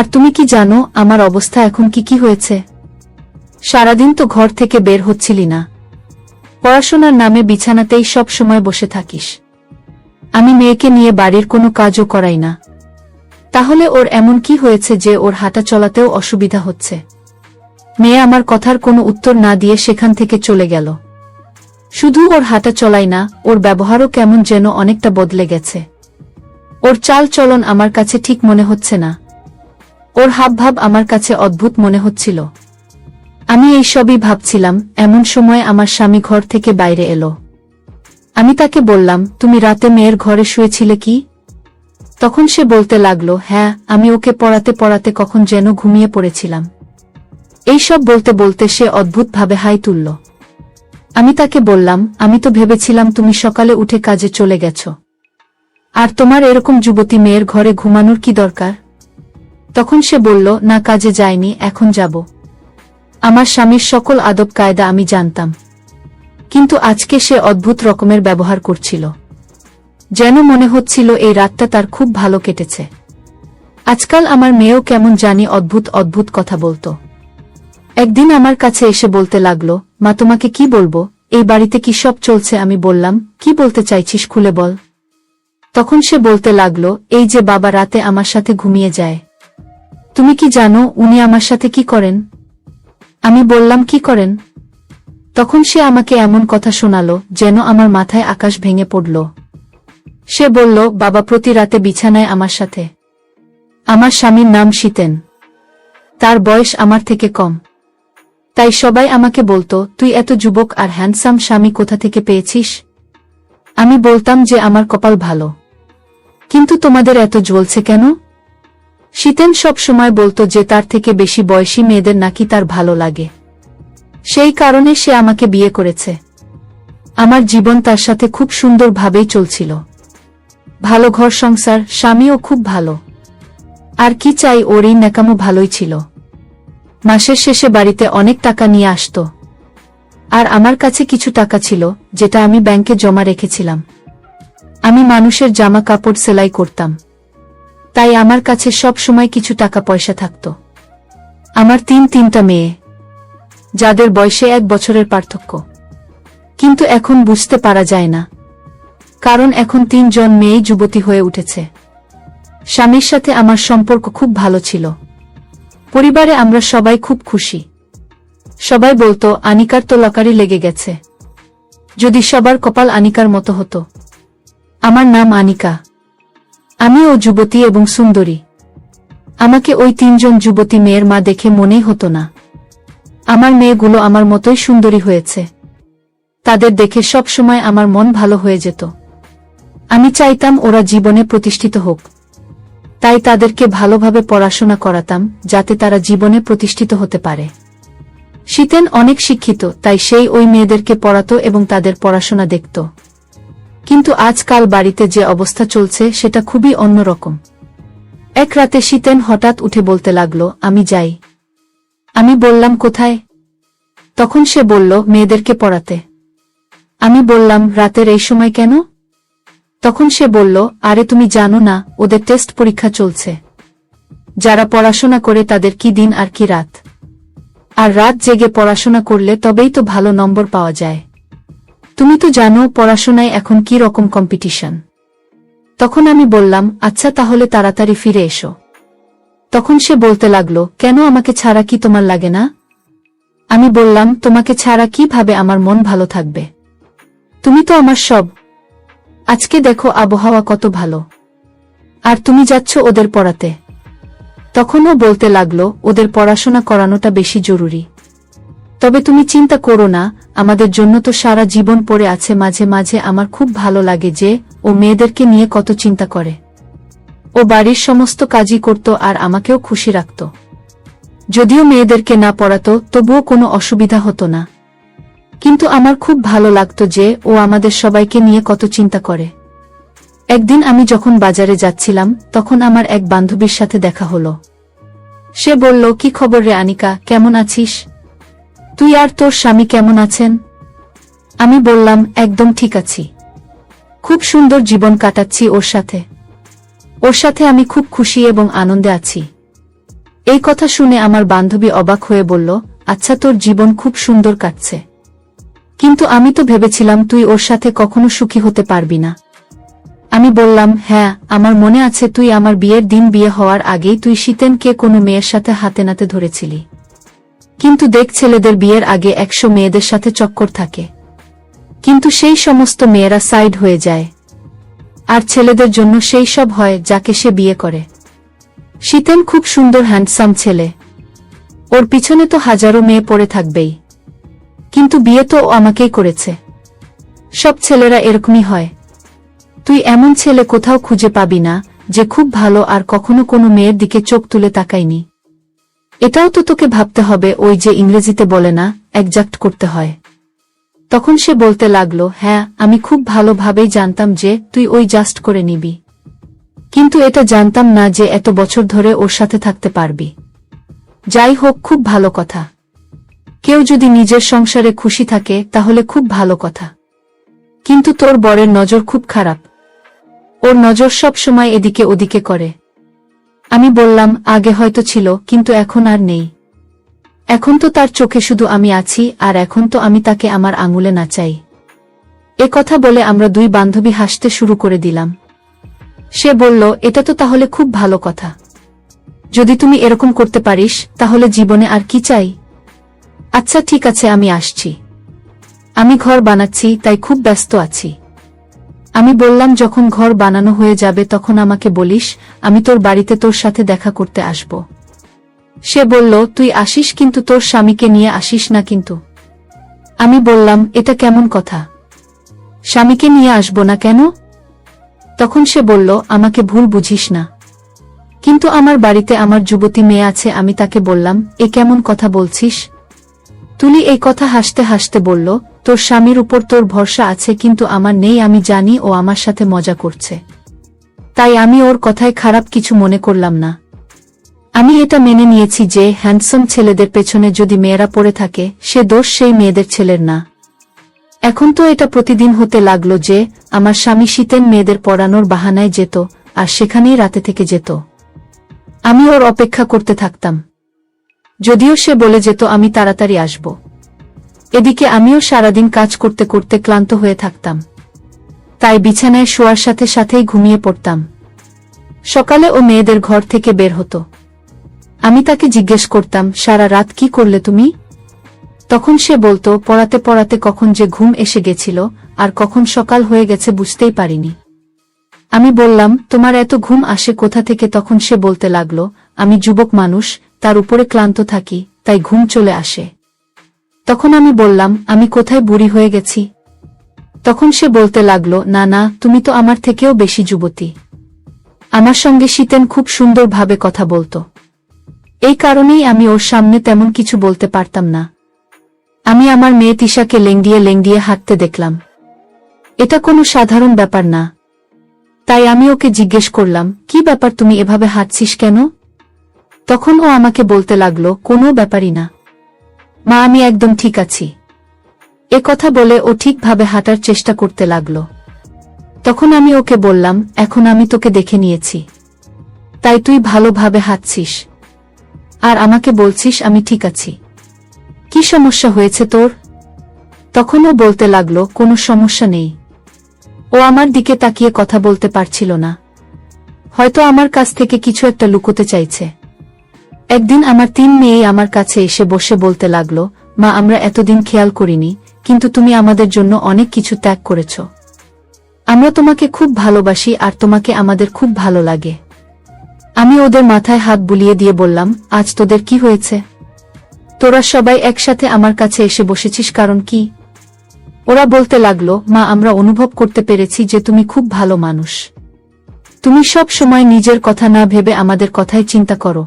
আর তুমি কি জানো আমার অবস্থা এখন কি হয়েছে? সারাদিন তো ঘর থেকে বের হচ্ছিলি না, পড়াশোনার নামে বিছানাতেই সব সময় বসে থাকিস। আমি মেয়েকে নিয়ে বাড়ির কোনো কাজও করাই না, তাহলে ওর এমন কি হয়েছে যে ওর হাঁটা চলাতেও অসুবিধা হচ্ছে? মেয়ে আমার কথার কোনো উত্তর না দিয়ে সেখান থেকে চলে গেল। শুধু ওর হাঁটা চলাই না, ওর ব্যবহারও কেমন যেন অনেকটা বদলে গেছে। ওর চাল চলন আমার কাছে ঠিক মনে হচ্ছে না, ওর হাবভাব আমার কাছে অদ্ভুত মনে হচ্ছিল। আমি এই সবই ভাবছিলাম, এমন সময় আমার স্বামী ঘর থেকে বাইরে এলো। আমি তাকে বললাম, তুমি রাতে মেয়ের ঘরে শুয়েছিলে কি? তখন সে বলতে লাগলো, হ্যাঁ, আমি ওকে পড়াতে পড়াতে কখন যেন ঘুমিয়ে পড়েছিলাম। এইসব বলতে বলতে সে অদ্ভুতভাবে হাই তুলল। আমি তাকে বললাম, আমি তো ভেবেছিলাম তুমি সকালে উঠে কাজে চলে গেছ, আর তোমার এরকম যুবতী মেয়ের ঘরে ঘুমানোর কি দরকার? তখন সে বলল, না, কাজে যায়নি, এখন যাব। আমার স্বামীর সকল আদব কায়দা আমি জানতাম, কিন্তু আজকে সে অদ্ভুত রকমের ব্যবহার করছিল। যেন মনে হচ্ছিল এই রাতটা তার খুব ভালো কেটেছে। আজকাল আমার মেয়েও কেমন জানি অদ্ভুত অদ্ভুত কথা বলতো। একদিন আমার কাছে এসে বলতে লাগলো, মা, তোমাকে কি বলবো, এই বাড়িতে কি সব চলছে? আমি বললাম, কি বলতে চাইছিস, খুলে বল। তখন সে বলতে লাগলো, এই যে বাবা রাতে আমার সাথে ঘুমিয়ে যায়, তুমি কি জানো উনি আমার সাথে কি করেন? আমি বললাম, কি করেন? তখন সে আমাকে এমন কথা শোনালো যেন আমার মাথায় আকাশ ভেঙে পড়ল। সে বলল, বাবা প্রতি রাতে বিছানায় আমার সাথে। আমার স্বামীর নাম শীতেন, তার বয়স আমার থেকে কম, তাই সবাই আমাকে বলতো, তুই এত যুবক আর হ্যান্ডসাম স্বামী কোথা থেকে পেয়েছিস? আমি বলতাম যে আমার কপাল ভালো, কিন্তু তোমাদের এত জ্বলছে কেন? শীতেন সব সময় বলতো যে তার থেকে বেশি বয়সী মেয়েদের নাকি তার ভালো লাগে, সেই কারণে সে আমাকে বিয়ে করেছে। আমার জীবন তার সাথে খুব সুন্দরভাবেই চলছিল, ভালো ঘর সংসার, স্বামীও খুব ভালো। আর কি চাই, ওর এই ন্যাকামো ভালোই ছিল। মাসের শেষে বাড়িতে অনেক টাকা নিয়ে আসতো, আর আমার কাছে কিছু টাকা ছিল যেটা আমি ব্যাংকে জমা রেখেছিলাম। আমি মানুষের জামা কাপড় সেলাই করতাম, তাই আমার কাছে সব সময় কিছু টাকা পয়সা থাকত। আমার তিনটা মেয়ে, যাদের বয়সে 1 বছরের পার্থক্য, কিন্তু এখন বুঝতে পারা যায় না, কারণ এখন 3 জন মেয়েই যুবতী হয়ে উঠেছে। স্বামীর সাথে আমার সম্পর্ক খুব ভালো ছিল, পরিবারে আমরা সবাই খুব খুশি। সবাই বলতো, আনিকার তো লটারি লেগে গেছে। যদি সবার কপাল আনিকার মতো হতো। আমার নাম আনিকা, আমিও যুবতী এবং সুন্দরী। আমাকে ওই 3 জন যুবতী মেয়ের মা দেখে মনেই হতো না। আমার মেয়েগুলো আমার মতোই সুন্দরী হয়েছে, তাদের দেখে সব সময় আমার মন ভালো হয়ে যেত। আমি চাইতাম ওরা জীবনে প্রতিষ্ঠিত হোক, তাই তাদেরকে ভালোভাবে পড়াশোনা করাতাম যাতে তারা জীবনে প্রতিষ্ঠিত হতে পারে। শীতেন অনেক শিক্ষিত, তাই সেই ওই মেয়েদেরকে পড়াতো এবং তাদের পড়াশোনা দেখত। কিন্তু আজকাল বাড়িতে যে অবস্থা চলছে সেটা খুবই অন্যরকম। এক রাতে শীতেন হঠাৎ উঠে বলতে লাগলো, আমি যাই। আমি বললাম, কোথায়? তখন সে বলল, মেয়েদেরকে পড়াতে। আমি বললাম, রাতের এই সময় কেন? তখন সে বলল, আরে তুমি জানো না, ওদের টেস্ট পরীক্ষা চলছে। যারা পড়াশোনা করে তাদের কি দিন আর কি রাত, আর রাত জেগে পড়াশোনা করলে তবেই তো ভালো নম্বর পাওয়া যায়। তুমি তো জানো পড়াশোনায় এখন কি রকম কম্পিটিশন। তখন আমি বললাম, আচ্ছা তাহলে তাড়াতাড়ি ফিরে এসো। তখন সে বলতে লাগলো, কেন, আমাকে ছাড়া কি তোমার লাগে না? আমি বললাম, তোমাকে ছাড়া কিভাবে আমার মন ভালো থাকবে? তুমি তো আমার সব। আজকে দেখো আবহাওয়া কত ভালো, আর তুমি যাচ্ছ ওদের পড়াতে। তখনও বলতে লাগলো, ওদের পড়াশোনা করানোটা বেশি জরুরি। তবে তুমি চিন্তা করো না, আমাদের জন্য তো সারা জীবন পড়ে আছে। মাঝে মাঝে আমার খুব ভালো লাগে যে ও মেয়েদেরকে নিয়ে কত চিন্তা করে। ও বাড়ির সমস্ত কাজই করত আর আমাকেও খুশি রাখত। যদিও মেয়েদেরকে না পড়াতো তবুও কোনো অসুবিধা হতো না, কিন্তু আমার খুব ভালো লাগতো যে ও আমাদের সবাইকে নিয়ে কত চিন্তা করে। একদিন আমি যখন বাজারে যাচ্ছিলাম তখন আমার এক বান্ধবীর সাথে দেখা হলো। সে বলল, কি খবর রে আনিকা, কেমন আছিস? তুই আর তোর স্বামী কেমন আছেন? আমি বললাম, একদম ঠিক আছি, খুব সুন্দর জীবন কাটাচ্ছি ওর সাথে। ওর সাথে আমি খুব খুশি এবং আনন্দে আছি। এই কথা শুনে আমার বান্ধবী অবাক হয়ে বলল, আচ্ছা, তোর জীবন খুব সুন্দর কাটছে, কিন্তু আমি তো ভেবেছিলাম তুই ওর সাথে কখনো সুখী হতে পারবি না। আমি বললাম, হ্যাঁ, আমার মনে আছে তুই আমার বিয়ের দিন বিয়ে হওয়ার আগেই তুই শীতেনকে কোনো মেয়ের সাথে হাতে নাতে ধরেছিলি। কিন্তু দেখ, ছেলেদের বিয়ের আগে 100 মেয়েদের সাথে চক্কর থাকে, কিন্তু সেই সমস্ত মেয়েরা সাইড হয়ে যায়, আর ছেলেদের জন্য সেই সব হয় যাকে সে বিয়ে করে। শীতেন খুব সুন্দর হ্যান্ডসাম ছেলে, ওর পিছনে তো হাজারো মেয়ে পড়ে থাকবেই, কিন্তু বিয়ে তো ও আমাকেই করেছে। সব ছেলেরা এরকমই হয়, তুই এমন ছেলে কোথাও খুঁজে পাবি না যে খুব ভালো আর কখনো কোনো মেয়ের দিকে চোখ তুলে তাকায়নি। এটাও তো তোকে ভাবতে হবে, ওই যে ইংরেজিতে বলে না, অ্যাডজাস্ট করতে হয়। তখন সে বলতে লাগলো, হ্যাঁ, আমি খুব ভালোভাবেই জানতাম যে তুই ওই জাস্ট করে নিবি, কিন্তু এটা জানতাম না যে এত বছর ধরে ওর সাথে থাকতে পারবি। যাই হোক, খুব ভালো কথা, কেউ যদি নিজের সংসারে খুশি থাকে তাহলে খুব ভালো কথা, কিন্তু তোর বরের নজর খুব খারাপ, ওর নজর সব সময় এদিকে ওদিকে করে। আমি বললাম, আগে হয়তো ছিল, কিন্তু এখন আর নেই। এখন তো তার চোখে শুধু আমি আছি, আর এখন তো আমি তাকে আমার আঙুলে নাচাই। এ কথা বলে আমরা দুই বান্ধবী হাসতে শুরু করে দিলাম। সে বলল, এটা তো তাহলে খুব ভালো কথা, যদি তুমি এরকম করতে পারিস তাহলে জীবনে আর কি চাই। আচ্ছা ঠিক আছে, আমি আসছি, আমি ঘর বানাচ্ছি, তাই খুব ব্যস্ত আছি। আমি বললাম, যখন ঘর বানানো হয়ে যাবে তখন আমাকে বলিস, আমি তোর বাড়িতে তোর সাথে দেখা করতে আসব। সে বলল, তুই আসিস, কিন্তু তোর স্বামীকে নিয়ে আসিস না কিন্তু। আমি বললাম, এটা কেমন কথা, স্বামীকে নিয়ে আসব না কেন? তখন সে বলল, আমাকে ভুল বুঝিস না, কিন্তু আমার বাড়িতে আমার যুবতী মেয়ে আছে। আমি তাকে বললাম, এ কেমন কথা বলছিস? তুলি এই কথা হাসতে হাসতে বলল, তোর স্বামীর উপর তোর ভরসা আছে, কিন্তু আমার নেই। আমি জানি ও আমার সাথে মজা করছে, তাই আমি ওর কথায় খারাপ কিছু মনে করলাম না। আমি এটা মেনে নিয়েছি যে হ্যান্ডসাম ছেলেদের পেছনে যদি মেয়েরা পড়ে থাকে, সে দোষ সেই মেয়েদের ছেলের না। এখন তো এটা প্রতিদিন হতে লাগলো যে আমার স্বামী শীতেন মেয়েদের পড়ানোর বাহানায় যেত, আর সেখানেই রাতে থেকে যেত। আমি ওর অপেক্ষা করতে থাকতাম, যদিও সে বলে যেত আমি তাড়াতাড়ি আসব। এদিকে আমিও সারাদিন কাজ করতে করতে ক্লান্ত হয়ে থাকতাম, তাই বিছানায় শোয়ার সাথে সাথেই ঘুমিয়ে পড়তাম। সকালে ও মেয়েদের ঘর থেকে বের হতো, আমি তাকে জিজ্ঞেস করতাম, সারা রাত কি করলে তুমি? তখন সে বলতো, পড়াতে পড়াতে কখন যে ঘুম এসে গেছিল আর কখন সকাল হয়ে গেছে বুঝতেই পারিনি। আমি বললাম, তোমার এত ঘুম আসে কোথা থেকে? তখন সে বলতে লাগলো, আমি যুবক মানুষ, তার উপরে ক্লান্ত থাকি, তাই ঘুম চলে আসে। তখন আমি বললাম, আমি কোথায় বুড়ি হয়ে গেছি? তখন সে বলতে লাগলো, না না, তুমি তো আমার থেকেও বেশি যুবতী। আমার সঙ্গে শীতেন খুব সুন্দরভাবে কথা বলতো, এই কারণেই আমি ওর সামনে তেমন কিছু বলতে পারতাম না। আমি আমার মেয়ে তিশাকে লেংডিয়ে লেংডিয়ে হাঁটতে দেখলাম, এটা কোনো সাধারণ ব্যাপার না। তাই আমি ওকে জিজ্ঞেস করলাম, কি ব্যাপার, তুমি এভাবে হাঁটছিস কেন? তখন ও আমাকে বলতে লাগলো, কোনো ব্যাপারই না মা, আমি একদম ঠিক আছি। এ কথা বলে ও ঠিকভাবে হাঁটার চেষ্টা করতে লাগলো। তখন আমি ওকে বললাম, এখন আমি তোকে দেখে নিয়েছি, তাই তুই ভালোভাবে হাঁটছিস আর আমাকে বলছিস আমি ঠিক আছি। কি সমস্যা হয়েছে তোর? তখন ও বলতে লাগলো, কোনো সমস্যা নেই। ও আমার দিকে তাকিয়ে কথা বলতে পারছিল না, হয়তো আমার কাছ থেকে কিছু একটা লুকোতে চাইছে। একদিন আমার 3 মেয়ে আমার কাছে এসে বসে বলতে লাগলো, মা, আমরা এতদিন খেয়াল করিনি, কিন্তু তুমি আমাদের জন্য অনেক কিছু ত্যাগ করেছ। আমরা তোমাকে খুব ভালোবাসি আর তোমাকে আমাদের খুব ভালো লাগে। আমি ওদের মাথায় হাত বুলিয়ে দিয়ে বললাম, আজ তোদের কি হয়েছে? তোরা সবাই একসাথে আমার কাছে এসে বসেছিস, কারণ কি? ওরা বলতে লাগলো, মা, আমরা অনুভব করতে পেরেছি যে তুমি খুব ভালো মানুষ, তুমি সব সময় নিজের কথা না ভেবে আমাদের কথাই চিন্তা করো।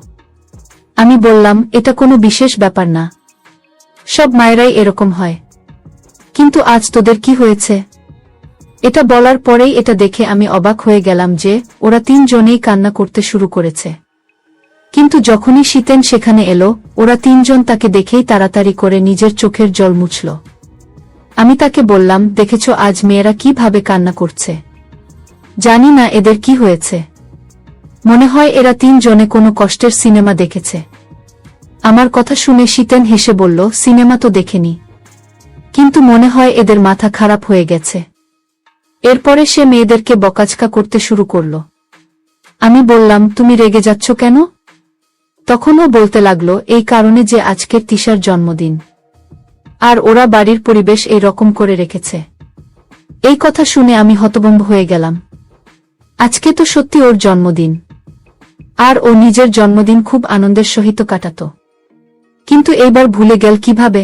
আমি বললাম, এটা কোনো বিশেষ ব্যাপার না, সব মায়েরাই এরকম হয়, কিন্তু আজ তোদের কি হয়েছে? এটা বলার পরেই এটা দেখে আমি অবাক হয়ে গেলাম যে ওরা 3 জনেই কান্না করতে শুরু করেছে। কিন্তু যখনই শীতেন সেখানে এলো, ওরা 3 জন তাকে দেখেই তাড়াতাড়ি করে নিজের চোখের জল মুছল। আমি তাকে বললাম, দেখেছ আজ মেয়েরা কিভাবে কান্না করছে? জানি না এদের কি হয়েছে, মনে হয় এরা তিনজনে কোনো কষ্টের সিনেমা দেখেছে। আমার কথা শুনে শীতেন হেসে বলল, সিনেমা তো দেখেনি, কিন্তু মনে হয় এদের মাথা খারাপ হয়ে গেছে। এরপরে সে মেয়েদেরকে বকাঝকা করতে শুরু করল। আমি বললাম, তুমি রেগে যাচ্ছ কেন? তখনও বলতে লাগলো, এই কারণে যে আজকের তিশার জন্মদিন, আর ওরা বাড়ির পরিবেশ এই রকম করে রেখেছে। এই কথা শুনে আমি হতভম্ব হয়ে গেলাম। আজকে তো সত্যি ওর জন্মদিন, আর ও নিজের জন্মদিন খুব আনন্দের সহিত কাটাত, কিন্তু এইবার ভুলে গেল কিভাবে?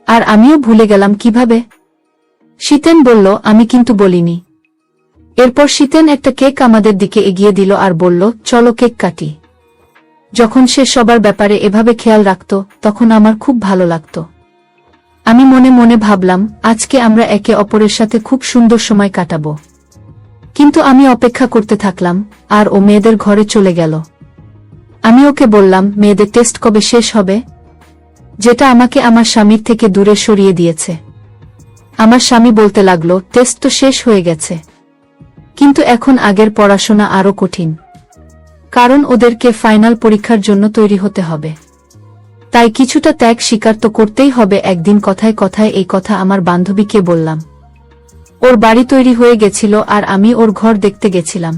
আর আমিও ভুলে গেলাম কিভাবে? শীতেন বলল, আমি কিন্তু বলিনি। এরপর শীতেন একটা কেক আমাদের দিকে এগিয়ে দিল আর বলল, চলো কেক কাটি। যখন সে সবার ব্যাপারে এভাবে খেয়াল রাখত, তখন আমার খুব ভালো লাগত। আমি মনে মনে ভাবলাম, আজকে আমরা একে অপরের সাথে খুব সুন্দর সময় কাটাবো। কিন্তু আমি অপেক্ষা করতে থাকলাম, আর ও মেয়েদের ঘরে চলে গেল। আমি ওকে বললাম, মেয়েদের টেস্ট কবে শেষ হবে? যেটা আমাকে আমার স্বামীর থেকে দূরে সরিয়ে দিয়েছে। আমার স্বামী বলতে লাগলো, টেস্ট তো শেষ হয়ে গেছে, কিন্তু এখন আগের পড়াশোনা আরো কঠিন, কারণ ওদেরকে ফাইনাল পরীক্ষার জন্য তৈরি হতে হবে। তাই কিছুটা ত্যাগ স্বীকার তো করতেই হবে। একদিন কথায় কথায় এই কথা আমার বান্ধবীকে বললাম। ওর বাড়ি তৈরি হয়ে গেছিল আর আমি ওর ঘর দেখতে গেছিলাম।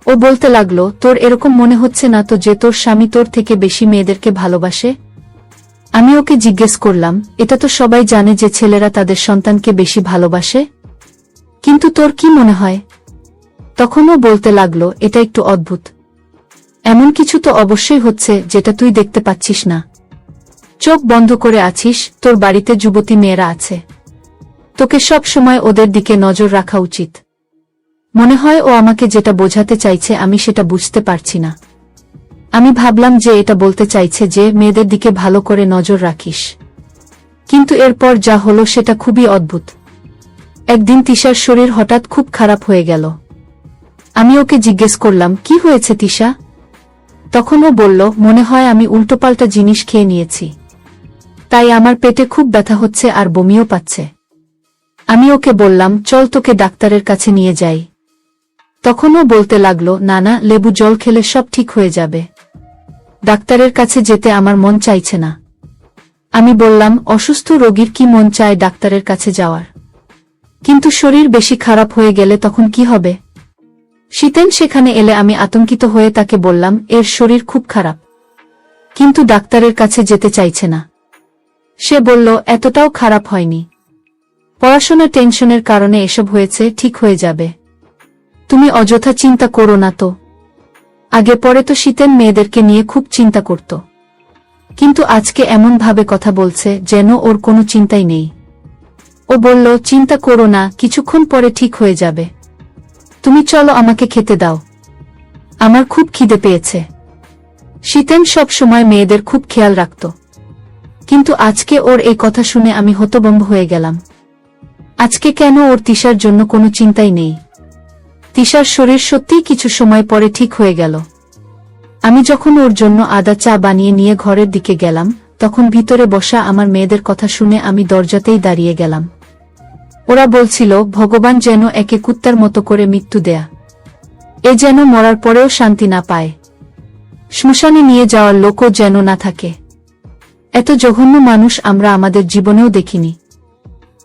ও বলতে লাগলো, তোর এরকম মনে হচ্ছে না তো যে তোর স্বামী তোর থেকে বেশি মেয়েদেরকে ভালোবাসে? আমি ওকে জিজ্ঞেস করলাম, এটা তো সবাই জানে যে ছেলেরা তাদের সন্তানকে বেশি ভালোবাসে, কিন্তু তোর কি মনে হয়? তখনও বলতে লাগলো, এটা একটু অদ্ভুত। এমন কিছু তো অবশ্যই হচ্ছে যেটা তুই দেখতে পাচ্ছিস না। চোখ বন্ধ করে আছিস, তোর বাড়িতে যুবতী মেয়েরা আছে, তোকে সব সময় ওদের দিকে নজর রাখা উচিত। মনে হয় ও আমাকে যেটা বোঝাতে চাইছে আমি সেটা বুঝতে পারছি না। আমি ভাবলাম যে এটা বলতে চাইছে যে মেয়েদের দিকে ভালো করে নজর রাখিস, কিন্তু এরপর যা হলো সেটা খুবই অদ্ভুত। একদিন তিশার শরীর হঠাৎ খুব খারাপ হয়ে গেল। আমি ওকে জিজ্ঞেস করলাম, কি হয়েছে তিশা? তখন ও বলল, মনে হয় আমি উল্টোপাল্টা জিনিস খেয়ে নিয়েছি, তাই আমার পেটে খুব ব্যথা হচ্ছে আর বমিও পাচ্ছে। আমি ওকে বললাম, চল তোকে ডাক্তারের কাছে নিয়ে যাই। তখন ও বলতে লাগলো, না না, লেবু জল খেলে সব ঠিক হয়ে যাবে। ডাক্তারের কাছে যেতে আমার মন চাইছে না। আমি বললাম, অসুস্থ রোগীর কি মন চায় ডাক্তারের কাছে যাওয়ার? কিন্তু শরীর বেশি খারাপ হয়ে গেলে তখন কি হবে? শীতেন সেখানে এলে আমি আতঙ্কিত হয়ে তাকে বললাম, এর শরীর খুব খারাপ, কিন্তু ডাক্তারের কাছে যেতে চাইছে না। সে বলল, এতটাও খারাপ হয়নি, পড়াশোনার টেনশনের কারণে এসব হয়েছে, ঠিক হয়ে যাবে। তুমি অযথা চিন্তা করো না তো। আগে পরে তো শীতেন মেয়েদেরকে নিয়ে খুব চিন্তা করত, কিন্তু আজকে এমন ভাবে কথা বলছে যেন ওর কোনো চিন্তাই নেই। ও বলল, চিন্তা করো না, কিছুক্ষণ পরে ঠিক হয়ে যাবে। তুমি চলো, আমাকে খেতে দাও, আমার খুব খিদে পেয়েছে। শীতেন সব সময় মেয়েদের খুব খেয়াল রাখত, কিন্তু আজকে ওর এই কথা শুনে আমি হতভম্ব হয়ে গেলাম। আজকে কেন ওর তিশার জন্য কোনো চিন্তাই নেই? তিশার শরীর সত্যিই কিছু সময় পরে ঠিক হয়ে গেল। আমি যখন ওর জন্য আদা চা বানিয়ে নিয়ে ঘরের দিকে গেলাম, তখন ভিতরে বসা আমার মেয়েদের কথা শুনে আমি দরজাতেই দাঁড়িয়ে গেলাম। ওরা বলছিল, ভগবান যেন একে কুত্তার মতো করে মৃত্যু দেয়া, এ যেন মরার পরেও শান্তি না পায়, শ্মশানে নিয়ে যাওয়ার লোকও যেন না থাকে। এত জঘন্য মানুষ আমরা আমাদের জীবনেও দেখিনি।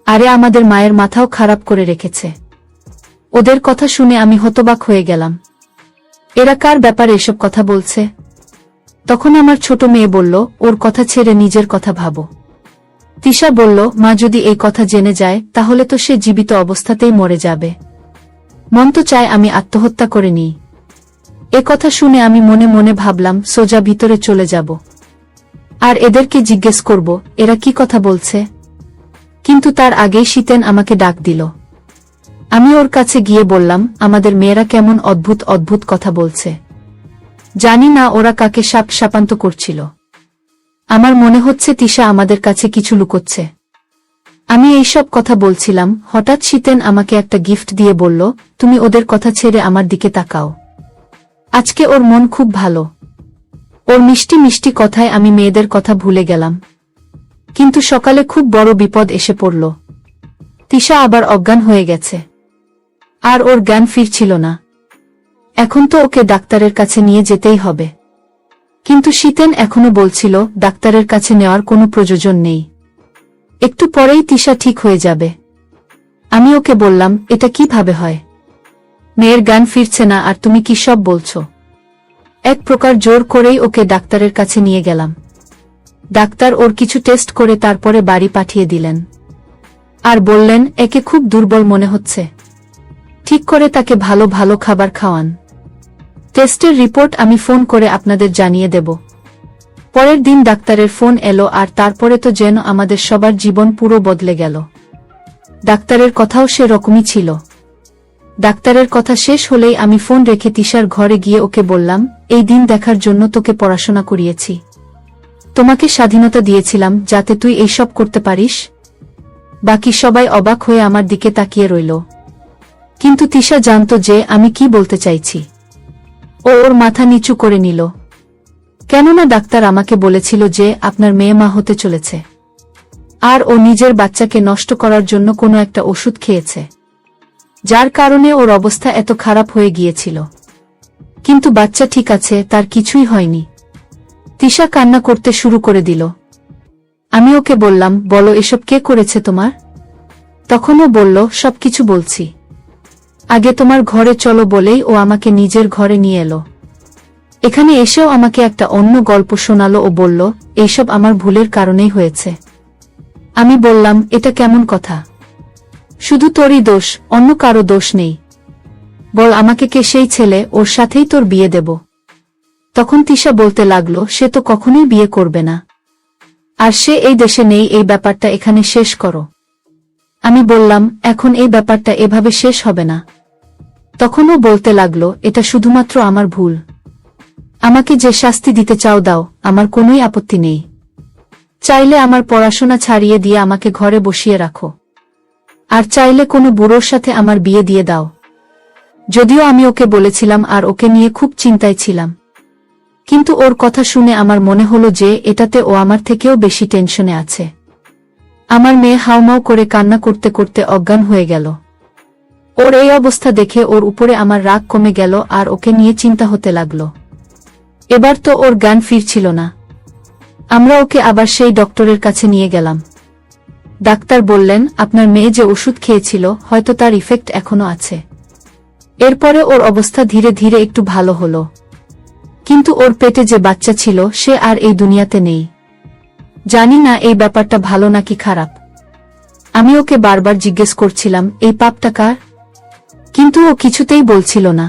আরে আমাদের মায়ের মাথাও খারাপ করে রেখেছে। ওদের কথা শুনে আমি হতবাক হয়ে গেলাম। এরা কার ব্যাপারে এসব কথা বলছে? তখন আমার ছোট মেয়ে বলল, ওর কথা ছেড়ে নিজের কথা ভাবো। তিশা বলল, মা যদি এই কথা জেনে যায় তাহলে তো সে জীবিত অবস্থাতেই মরে যাবে। মন তো চায় আমি আত্মহত্যা করে নিই। এ কথা শুনে আমি মনে মনে ভাবলাম, সোজা ভিতরে চলে যাব আর এদেরকে জিজ্ঞেস করব এরা কি কথা বলছে। কিন্তু তার আগেই শীতেন আমাকে ডাক দিল। আমি ওর কাছে গিয়ে বললাম, আমাদের মেয়েরা কেমন অদ্ভুত অদ্ভুত কথা বলছে। জানি না ওরা কাকে সাপ সাপান্ত করছিল। আমার মনে হচ্ছে তিশা আমাদের কাছে কিছু লুকোচ্ছে। আমি এইসব কথা বলছিলাম, হঠাৎ শীতেন আমাকে একটা গিফট দিয়ে বলল, তুমি ওদের কথা ছেড়ে আমার দিকে তাকাও। আজকে ওর মন খুব ভালো। ওর মিষ্টি মিষ্টি কথায় আমি মেয়েদের কথা ভুলে গেলাম। কিন্তু সকালে খুব বড় বিপদ এসে পড়ল। তিশা আবার অজ্ঞান হয়ে গেছে, আর ওর জ্ঞান ফিরছিল না। এখন তো ওকে ডাক্তারের কাছে নিয়ে যেতেই হবে। কিন্তু শীতেন এখনো বলছিল ডাক্তারের কাছে নেওয়ার কোনো প্রয়োজন নেই, একটু পরেই তিশা ঠিক হয়ে যাবে। আমি ওকে বললাম, এটা কিভাবে হয়? মেয়ের জ্ঞান ফিরছে না আর তুমি কি সব বলছো? এক প্রকার জোর করেই ওকে ডাক্তারের কাছে নিয়ে গেলাম। ডাক্তার ওর কিছু টেস্ট করে তারপরে বাড়ি পাঠিয়ে দিলেন আর বললেন, একে খুব দুর্বল মনে হচ্ছে, ঠিক করে তাকে ভালো ভালো খাবার খাওয়ান। টেস্টের রিপোর্ট আমি ফোন করে আপনাদের জানিয়ে দেব। পরের দিন ডাক্তারের ফোন এলো আর তারপরে তো যেন আমাদের সবার জীবন পুরো বদলে গেল। ডাক্তারের কথাও সে রকমই ছিল। ডাক্তারের কথা শেষ হলেই আমি ফোন রেখে তিশার ঘরে গিয়ে ওকে বললাম, এই দিন দেখার জন্য তোকে পড়াশোনা করিয়েছি, তোমাকে স্বাধীনতা দিয়েছিলাম যাতে তুই এইসব করতে পারিস। বাকি সবাই অবাক হয়ে আমার দিকে তাকিয়ে রইল, কিন্তু তিশা জানত যে আমি কি বলতে চাইছি। ও ওর মাথা নিচু করে নিল, কেননা ডাক্তার আমাকে বলেছিল যে আপনার মেয়ে মা হতে চলেছে, আর ও নিজের বাচ্চাকে নষ্ট করার জন্য কোনো একটা ওষুধ খেয়েছে, যার কারণে ওর অবস্থা এত খারাপ হয়ে গিয়েছিল। কিন্তু বাচ্চা ঠিক আছে, তার কিছুই হয়নি। তিশা কান্না করতে শুরু করে দিল। আমি ওকে বললাম, বলো এসব কে করেছে তোমার? তখনও বলল, সবকিছু বলছি, আগে তোমার ঘরে চলো বলেই ও আমাকে নিজের ঘরে নিয়ে এলো। এখানে এসেও আমাকে একটা অন্য গল্প শোনালো ও বলল, এইসব আমার ভুলের কারণেই হয়েছে। আমি বললাম, এটা কেমন কথা? শুধু তোরই দোষ, অন্য কারো দোষ নেই। বল আমাকে কে সেই ছেলে, ওর সাথেই তোর বিয়ে দেব। তখন তিশা বলতে লাগলো, সে তো কখনোই বিয়ে করবে না, আর সে এই দেশে নেই, এই ব্যাপারটা এখানে শেষ করো। আমি বললাম, এখন এই ব্যাপারটা এভাবে শেষ হবে না। তখনও বলতে লাগলো, এটা শুধুমাত্র আমার ভুল, আমাকে যে শাস্তি দিতে চাও দাও, আমার কোনোই আপত্তি নেই। চাইলে আমার পড়াশোনা ছাড়িয়ে দিয়ে আমাকে ঘরে বসিয়ে রাখো, আর চাইলে কোনো বুড়োর সাথে আমার বিয়ে দিয়ে দাও। যদিও আমি ওকে বলেছিলাম আর ওকে নিয়ে খুব চিন্তায় ছিলাম, কিন্তু ওর কথা শুনে আমার মনে হলো যে এটাতে ও আমার থেকেও বেশি টেনশনে আছে। আমার মেয়ে হাউমাউ করে কান্না করতে করতে অজ্ঞান হয়ে গেল। ওর এই অবস্থা দেখে ওর উপরে আমার রাগ কমে গেল আর ওকে নিয়ে চিন্তা হতে লাগলো। এবার তো ওর জ্ঞান ফিরছিল না। আমরা ওকে আবার সেই ডক্টরের কাছে নিয়ে গেলাম। ডাক্তার বললেন, আপনার মেয়ে যে ওষুধ খেয়েছিল হয়তো তার ইফেক্ট এখনো আছে। এরপরে ওর অবস্থা ধীরে ধীরে একটু ভালো হলো, কিন্তু ওর পেটে যে বাচ্চা ছিল সে আর এই দুনিয়াতে নেই। জানি না এই ব্যাপারটা ভালো নাকি খারাপ। আমি ওকে বারবার জিজ্ঞেস করছিলাম, এই পাপটা কার? কিন্তু ও কিছুতেই বলছিল না।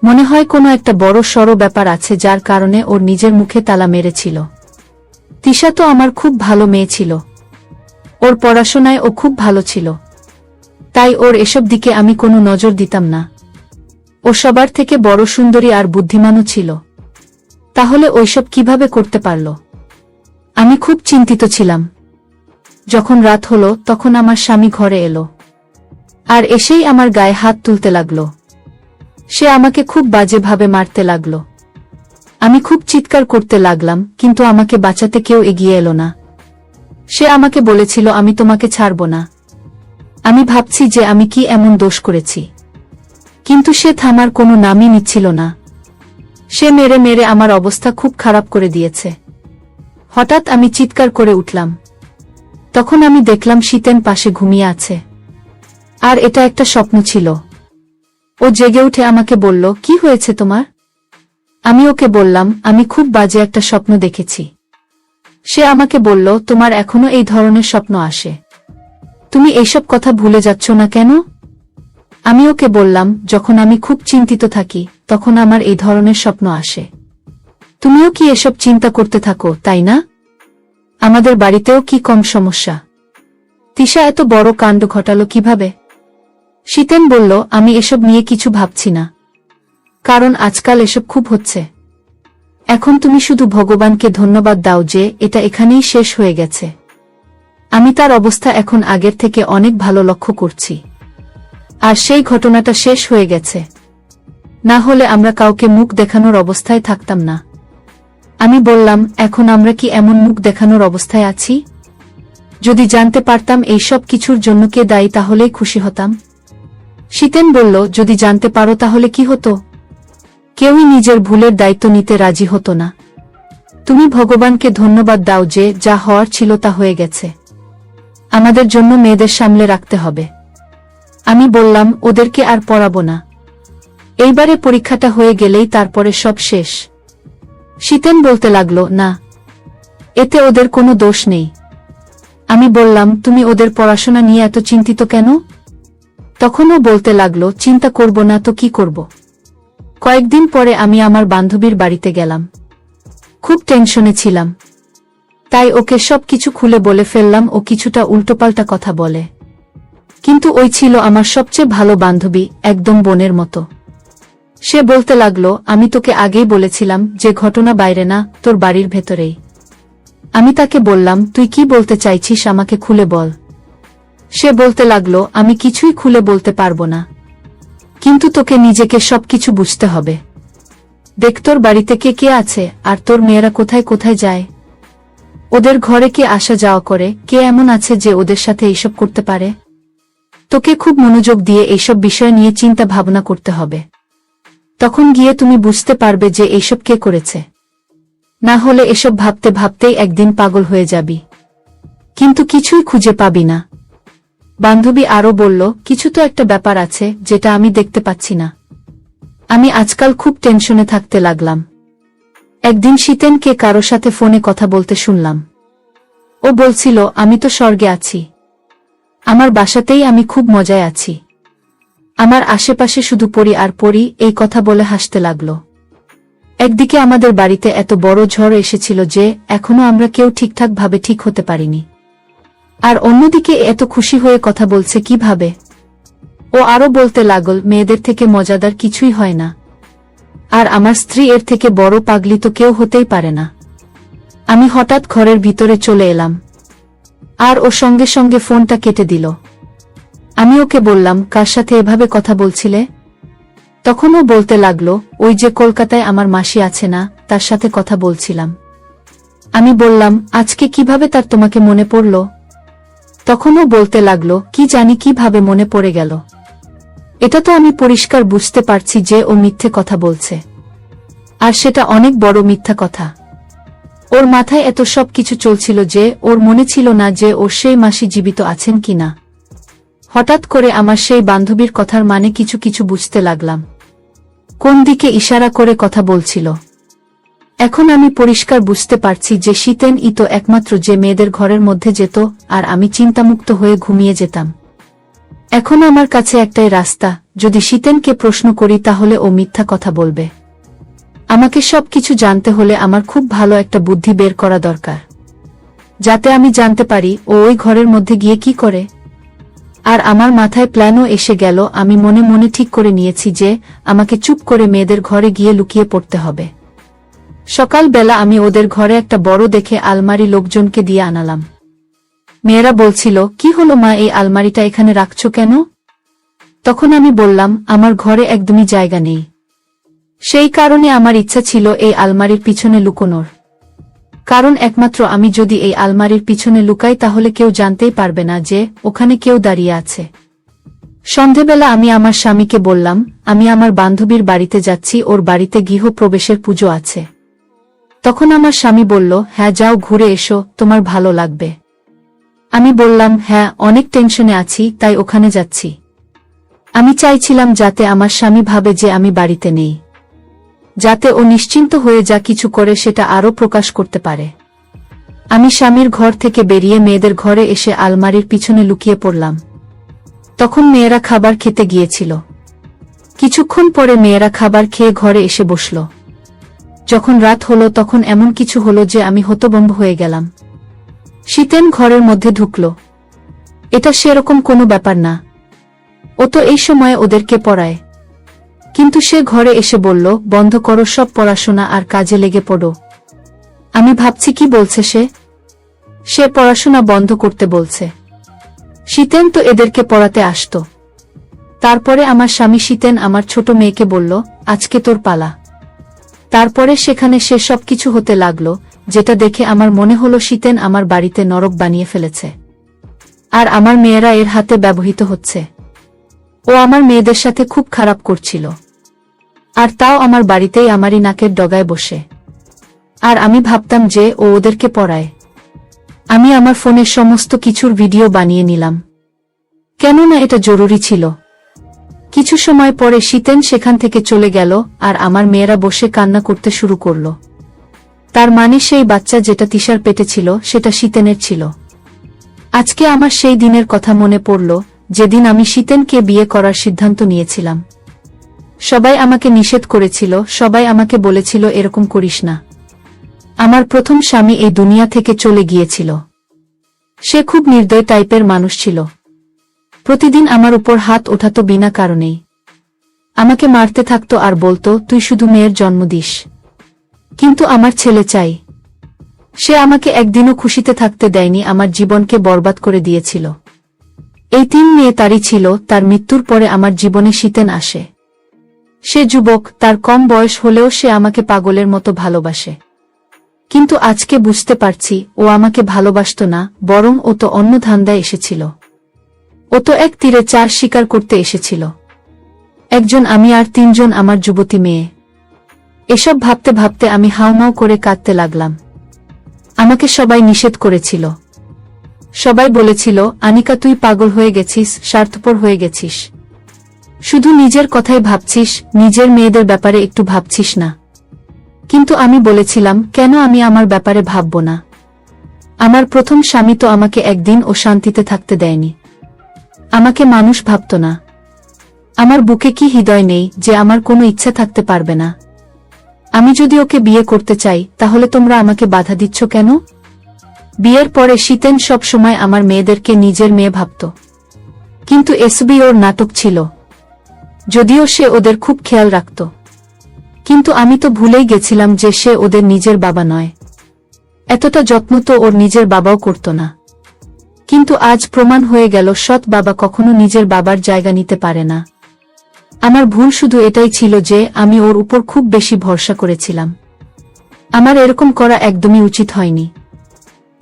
মনে হয় কোনো একটা বড় সড় ব্যাপার আছে যার কারণে ওর নিজের মুখে তালা মেরেছিল। তিশা তো আমার খুব ভালো মেয়ে ছিল, ওর পড়াশোনায় ও খুব ভালো ছিল, তাই ওর এসব দিকে আমি কোনো নজর দিতাম না। ও সবার থেকে বড় সুন্দরী আর বুদ্ধিমানও ছিল, তাহলে ওইসব কিভাবে করতে পারল? আমি খুব চিন্তিত ছিলাম। যখন রাত হলো তখন আমার স্বামী ঘরে এলো, আর এসেই আমার গায়ে হাত তুলতে লাগলো। সে আমাকে খুব বাজেভাবে মারতে লাগলো। আমি খুব চিৎকার করতে লাগলাম, কিন্তু আমাকে বাঁচাতে কেউ এগিয়ে এলো না। সে আমাকে বলেছিল, আমি তোমাকে ছাড়ব না। আমি ভাবছি যে আমি কি এমন দোষ করেছি, কিন্তু সে থামার কোনো নামই নিচ্ছিল না। সে মেরে মেরে আমার অবস্থা খুব খারাপ করে দিয়েছে। হঠাৎ আমি চিৎকার করে উঠলাম। তখন আমি দেখলাম শীতেন পাশে ঘুমিয়ে আছে, আর এটা একটা স্বপ্ন ছিল। ও জেগে উঠে আমাকে বলল, কি হয়েছে তোমার? আমি ওকে বললাম, আমি খুব বাজে একটা স্বপ্ন দেখেছি। সে আমাকে বলল, তোমার এখনো এই ধরনের স্বপ্ন আসে? তুমি এইসব কথা ভুলে যাচ্ছ না কেন? আমি ওকে বললাম, যখন আমি খুব চিন্তিত থাকি তখন আমার এই ধরনের স্বপ্ন আসে। তুমিও কি এসব চিন্তা করতে থাকো, তাই না? আমাদের বাড়িতেও কি কম সমস্যা? তিশা এত বড় কাণ্ড ঘটালো কিভাবে? শীতেন বলল, আমি এসব নিয়ে কিছু ভাবছি না, কারণ আজকাল এসব খুব হচ্ছে। এখন তুমি শুধু ভগবানকে ধন্যবাদ দাও যে এটা এখানেই শেষ হয়ে গেছে। আমি তার অবস্থা এখন আগের থেকে অনেক ভালো লক্ষ্য করছি, আর সেই ঘটনাটা শেষ হয়ে গেছে। না হলে আমরা কাউকে মুখ দেখানোর অবস্থায় থাকতাম না। আমি বললাম, এখন আমরা কি এমন মুখ দেখানোর অবস্থায় আছি? যদি জানতে পারতাম এই সব কিছুর জন্য কে দায়ী তাহলেই খুশি হতাম। শীতেন বলল, যদি জানতে পারো তাহলে কি হতো? কেউই নিজের ভুলের দায়িত্ব নিতে রাজি হতো না। তুমি ভগবানকে ধন্যবাদ দাও যে যা হওয়ার ছিল তা হয়ে গেছে। আমাদের জন্য মেয়েদের সামলে রাখতে হবে। আমি বললাম, ওদেরকে আর পড়াবো না। এইবারে পরীক্ষাটা হয়ে গেলেই তারপরে সব শেষ। শীতেন বলতে লাগলো, না, এতে ওদের কোনো দোষ নেই। আমি বললাম, তুমি ওদের পড়াশোনা নিয়ে এত চিন্তিত কেন? তখনও বলতে লাগলো, চিন্তা করব না তো কি করব। কয়েকদিন পরে আমি আমার বান্ধবীর বাড়িতে গেলাম। খুব টেনশনে ছিলাম, তাই ওকে সব কিছু খুলে বলে ফেললাম। ও কিছুটা উল্টোপাল্টা কথা বলে, কিন্তু ওই ছিল আমার সবচেয়ে ভালো বান্ধবী, একদম বোনের মতো। সে বলতে লাগলো, আমি তোকে আগেই বলেছিলাম যে ঘটনা বাইরে না, তোর বাড়ির ভেতরেই। আমি তাকে বললাম, তুই কি বলতে চাইছিস আমাকে খুলে বল। সে বলতে লাগলো, আমি কিছুই খুলে বলতে পারবো না, কিন্তু তোকে নিজেকে সবকিছু বুঝতে হবে। দেখ, তোর বাড়িতে কে কে আছে, আর তোর মেয়েরা কোথায় কোথায় যায়, ওদের ঘরে কে আসা যাওয়া করে, কে এমন আছে যে ওদের সাথে এইসব করতে পারে। তোকে খুব মনোযোগ দিয়ে এইসব বিষয় নিয়ে চিন্তা ভাবনা করতে হবে। তখন গিয়ে তুমি বুঝতে পারবে যে এইসব কে করেছে। না হলে এসব ভাবতে ভাবতেই একদিন পাগল হয়ে যাবি, কিন্তু কিছুই খুঁজে পাবি না। বান্ধবী আরো বলল, কিছু তো একটা ব্যাপার আছে যেটা আমি দেখতে পাচ্ছি না। আমি আজকাল খুব টেনশনে থাকতে লাগলাম। একদিন শীতেনকে কারো সাথে ফোনে কথা বলতে শুনলাম। ও বলছিল, আমি তো স্বর্গে আছি, আমার বাসাতেই আমি খুব মজায় আছি, আমার আশেপাশে শুধু পরি আর পরি, এই কথা বলে হাসতে লাগলো। একদিকে আমাদের বাড়িতে এত বড় ঝড় এসেছিল যে এখনো আমরা কেউ ঠিকঠাক ভাবে ঠিক হতে পারিনি, আর অন্যদিকে এত খুশি হয়ে কথা বলছে কিভাবে। ও আরো বলতে লাগল, মেয়েদের থেকে মজাদার কিছুই হয় না, আর আমার স্ত্রী এর থেকে বড় পাগলি তো কেউ হতেই পারে না। আমি হঠাৎ ঘরের ভিতরে চলে এলাম, আর ও সঙ্গে সঙ্গে ফোনটা কেটে দিল। আমি ওকে বললাম, কার সাথে এভাবে কথা বলছিলে? তখন ও বলতে লাগলো, ওই যে কলকাতায় আমার মাসি আছে না, তার সাথে কথা বলছিলাম। আমি বললাম, আজকে কিভাবে তার তোমাকে মনে পড়ল? তখন ও বলতে লাগলো, কি জানি কিভাবে মনে পড়ে গেল। এটা তো আমি পরিষ্কার বুঝতে পারছি যে ও মিথ্যে কথা বলছে, আর সেটা অনেক বড় মিথ্যা কথা। ওর মাথায় এত সব কিছু চলছিল যে ওর মনে ছিল না যে ওর সেই মাসি জীবিত আছেন কিনা। হঠাৎ করে আমার সেই বান্ধবীর কথার মানে কিছু কিছু বুঝতে লাগলাম, কোন দিকে ইশারা করে কথা বলছিল। এখন আমি পরিষ্কার বুঝতে পারছি যে শীতেন ই তো একমাত্র যে মেয়েদের ঘরের মধ্যে যেত, আর আমি চিন্তামুক্ত হয়ে ঘুমিয়ে যেতাম। এখন আমার কাছে একটাই রাস্তা, যদি শীতেনকে প্রশ্ন করি তাহলে ও মিথ্যা কথা বলবে। আমাকে সবকিছু জানতে হলে আমার খুব ভালো একটা বুদ্ধি বের করা দরকার, যাতে আমি জানতে পারি ও ওই ঘরের মধ্যে গিয়ে কি করে। আর আমার মাথায় প্ল্যানও এসে গেল। আমি মনে মনে ঠিক করে নিয়েছি যে আমাকে চুপ করে মেয়েদের ঘরে গিয়ে লুকিয়ে পড়তে হবে। সকালবেলা আমি ওদের ঘরে একটা বড় দেখে আলমারি লোকজনকে দিয়ে আনালাম। মেয়েরা বলছিল, কি হলো মা, এই আলমারিটা এখানে রাখছো কেন? তখন আমি বললাম, আমার ঘরে একদমই জায়গা নেই, সেই কারণে আমার ইচ্ছা ছিল এই আলমারির পিছনে লুকোনোর। কারণ একমাত্র আমি যদি এই আলমারির পিছনে লুকাই তাহলে কেউ জানতেই পারবে না যে ওখানে কেউ দাঁড়িয়ে আছে। সন্ধেবেলা আমি আমার স্বামীকে বললাম, আমি আমার বান্ধবীর বাড়িতে যাচ্ছি, ওর বাড়িতে গৃহপ্রবেশের পুজো আছে। তখন আমার স্বামী বলল, হ্যাঁ যাও, ঘুরে এসো, তোমার ভালো লাগবে। আমি বললাম, হ্যাঁ, অনেক টেনশনে আছি, তাই ওখানে যাচ্ছি। আমি চাইছিলাম যাতে আমার স্বামী ভাবে যে আমি বাড়িতে নেই, যাতে ও নিশ্চিন্ত হয়ে যা কিছু করে সেটা আরও প্রকাশ করতে পারে। আমি স্বামীর ঘর থেকে বেরিয়ে মেয়েদের ঘরে এসে আলমারির পিছনে লুকিয়ে পড়লাম। তখন মেয়েরা খাবার খেতে গিয়েছিল। কিছুক্ষণ পরে মেয়েরা খাবার খেয়ে ঘরে এসে বসল। যখন রাত হলো তখন এমন কিছু হলো যে আমি হতভম্ব হয়ে গেলাম। শীতেন ঘরের মধ্যে ঢুকল। এটা সেরকম কোনো ব্যাপার না, ও তো এই সময়ে ওদেরকে পড়ায়। কিন্তু সে ঘরে এসে বলল, বন্ধ করো সব পড়াশোনা আর কাজে লেগে পড়ো। আমি ভাবছি কি বলছে সে পড়াশোনা বন্ধ করতে বলছে। শীতেন তো এদেরকে পড়াতে আসতো। তারপরে আমার স্বামী শীতেন আমার ছোট মেয়েকে বলল, আজকে তোর পালা। তারপরে সেখানে সে সবকিছু হতে লাগলো, যেটা দেখে আমার মনে হলো শীতেন আমার বাড়িতে নরক বানিয়ে ফেলেছে, আর আমার মেয়েরা এর হাতে ব্যবহৃত হচ্ছে। ও আমার মেয়েদের সাথে খুব খারাপ করছিল। আর তাও আমার বাড়িতেই আমারই নাকের ডগায় বসে। আর আমি ভাবতাম যে ও ওদেরকে পড়ায়। আমি আমার ফোনের সমস্ত কিছুর ভিডিও বানিয়ে নিলাম, কেননা এটা জরুরি ছিল। কিছু সময় পরে শীতেন সেখান থেকে চলে গেল, আর আমার মেয়েরা বসে কান্না করতে শুরু করল। তার মানে সেই বাচ্চা যেটা তিশার পেটে ছিল সেটা শীতেনের ছিল। আজকে আমার সেই দিনের কথা মনে পড়ল, যেদিন আমি শীতেনকে বিয়ে করার সিদ্ধান্ত নিয়েছিলাম। সবাই আমাকে নিষেধ করেছিল, সবাই আমাকে বলেছিল এরকম করিস না। আমার প্রথম স্বামী এই দুনিয়া থেকে চলে গিয়েছিল। সে খুব নির্দয় টাইপের মানুষ ছিল। প্রতিদিন আমার উপর হাত ওঠাতো বিনা কারণেই। আমাকে মারতে থাকতো আর বলতো, তুই শুধু মেয়ের জন্ম দিস, কিন্তু আমার ছেলে চাই। সে আমাকে একদিনও খুশিতে থাকতে দেয়নি, আমার জীবনকে বরবাদ করে দিয়েছিল। এই 3 মেয়ে তারই ছিল। তার মৃত্যুর পরে আমার জীবনে শীতেন আসে। সে যুবক, তার কম বয়স হলেও সে আমাকে পাগলের মতো ভালোবাসে। কিন্তু আজকে বুঝতে পারছি ও আমাকে ভালোবাসত না, বরং ও তো অন্য ধান্দায় এসেছিল। ও তো এক তীরে 4 শিকার করতে এসেছিল। একজন আমি আর 3 জন আমার যুবতী মেয়ে। এসব ভাবতে ভাবতে আমি হাউমাউ করে কাঁদতে লাগলাম। আমাকে সবাই নিষেধ করেছিল। সবাই বলেছিল, আনিকা তুই পাগল হয়ে গেছিস, স্বার্থপর হয়ে গেছিস, শুধু নিজের কথাই ভাবছিস, নিজের মেয়েদের ব্যাপারে একটু ভাবছিস না। কিন্তু আমি বলেছিলাম, কেন আমি আমার ব্যাপারে ভাবব না? আমার প্রথম স্বামী তো আমাকে একদিন ও শান্তিতে থাকতে দেয়নি। আমাকে মানুষ ভাবত না। আমার বুকে কি হৃদয় নেই যে আমার কোনো ইচ্ছা থাকতে পারবে না? আমি যদি ওকে বিয়ে করতে চাই, তাহলে তোমরা আমাকে বাধা দিচ্ছ কেন? বিয়ের পরে শীতেন সব সময় আমার মেয়েদেরকে নিজের মেয়ে ভাবত, কিন্তু এসবি ওর নাটক ছিল। যদিও সে ওদের খুব খেয়াল রাখত, কিন্তু আমি তো ভুলেই গেছিলাম যে সে ওদের নিজের বাবা নয়। এতটা যত্ন তো ওর নিজের বাবাও করত না। কিন্তু আজ প্রমাণ হয়ে গেল, সৎ বাবা কখনো নিজের বাবার জায়গা নিতে পারে না। আমার ভুল শুধু এটাই ছিল যে আমি ওর উপর খুব বেশি ভরসা করেছিলাম। আমার এরকম করা একদমই উচিত হয়নি।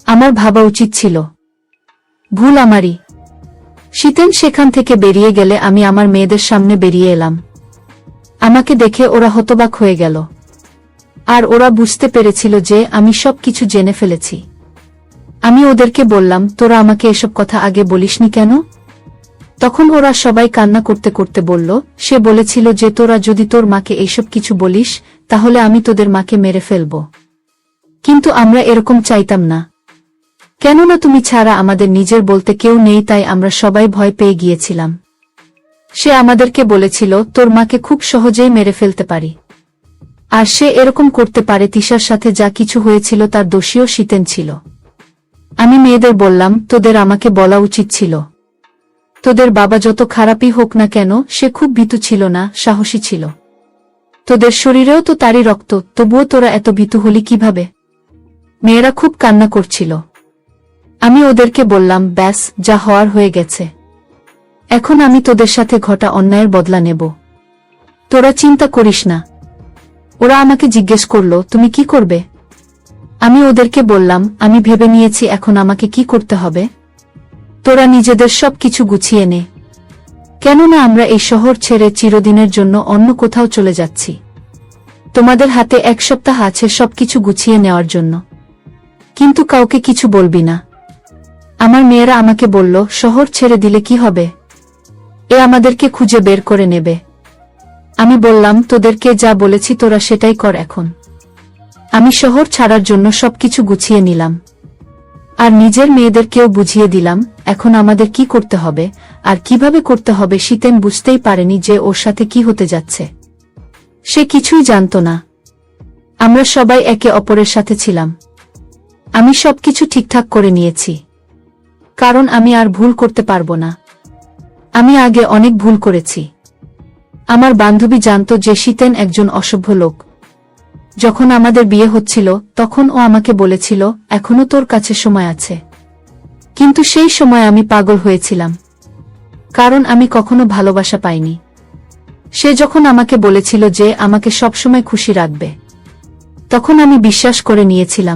আমার ভাবা উচিত ছিল। ভুল আমারই। শীতেন সেখান থেকে বেরিয়ে গেলে আমি আমার মেয়েদের সামনে বেরিয়ে এলাম। আমাকে দেখে ওরা হতবাক হয়ে গেল। আর ওরা বুঝতে পেরেছিল যে আমি সব কিছু জেনে ফেলেছি। আমি ওদেরকে বললাম, তোরা আমাকে এসব কথা আগে বলিসনি কেন? তখন ওরা সবাই কান্না করতে করতে বলল, সে বলেছিল যে তোরা যদি তোর মাকে এইসব কিছু বলিস, তাহলে আমি তোদের মাকে মেরে ফেলব। কিন্তু আমরা এরকম চাইতাম না, কেননা তুমি ছাড়া আমাদের নিজের বলতে কেউ নেই, তাই আমরা সবাই ভয় পেয়ে গিয়েছিলাম। সে আমাদেরকে বলেছিল, তোর মাকে খুব সহজেই মেরে ফেলতে পারি। আর সে এরকম করতে পারে। তিশার সাথে যা কিছু হয়েছিল তার দোষীও শীতেন ছিল। আমি মেয়েদের বললাম, তোদের আমাকে বলা উচিত ছিল। তোদের বাবা যত খারাপই হোক না কেন, সে খুব ভীতু ছিল না, সাহসী ছিল। তোদের শরীরেও তো তারই রক্ত, তবুও তোরা এত ভীতু হলি কিভাবে? মেয়েরা খুব কান্না করছিল। আমি ওদেরকে বললাম, ব্যাস, যা হওয়ার হয়ে গেছে। এখন আমি তোদের সাথে ঘটা অন্যায়ের বদলা নেব। তোরা চিন্তা করিস না। ওরা আমাকে জিজ্ঞেস করল, তুমি কি করবে? আমি ওদেরকে বললাম, আমি ভেবে নিয়েছি এখন আমাকে কি করতে হবে। তোরা নিজেদের সব কিছু গুছিয়ে নে, কেননা আমরা এই শহর ছেড়ে চিরদিনের জন্য অন্য কোথাও চলে যাচ্ছি। তোমাদের হাতে 1 সপ্তাহ আছে সবকিছু গুছিয়ে নেওয়ার জন্য, কিন্তু কাউকে কিছু বলবি না। আমার মেয়েরা আমাকে বলল, শহর ছেড়ে দিলে কি হবে? এ আমাদেরকে খুঁজে বের করে নেবে। আমি বললাম, তোদেরকে যা বলেছি তোরা সেটাই কর এখন। আমি শহর ছাড়ার জন্য সবকিছু গুছিয়ে নিলাম, আর নিজের মেয়েদেরকেও বুঝিয়ে দিলাম এখন আমাদের কি করতে হবে আর কিভাবে করতে হবে। শীতেন বুঝতেই পারেনি যে ওর সাথে কি হতে যাচ্ছে। সে কিছুই জানত না। আমরা সবাই একে অপরের সাথে ছিলাম। আমি সবকিছু ঠিকঠাক করে নিয়েছি, কারণ আমি আর ভুল করতে পারবো না। আমি আগে অনেক ভুল করেছি। আমার বান্ধবী জানত যে শীতেন একজন অসভ্য লোক। যখন আমাদের বিয়ে হচ্ছিল তখন ও আমাকে বলেছিল, এখনো তোর কাছে সময় আছে। কিন্তু সেই সময় আমি পাগল হয়েছিলাম, কারণ আমি কখনো ভালোবাসা পাইনি। সে যখন আমাকে বলেছিল যে আমাকে সবসময় খুশি রাখবে, তখন আমি বিশ্বাস করে নিয়েছিলাম।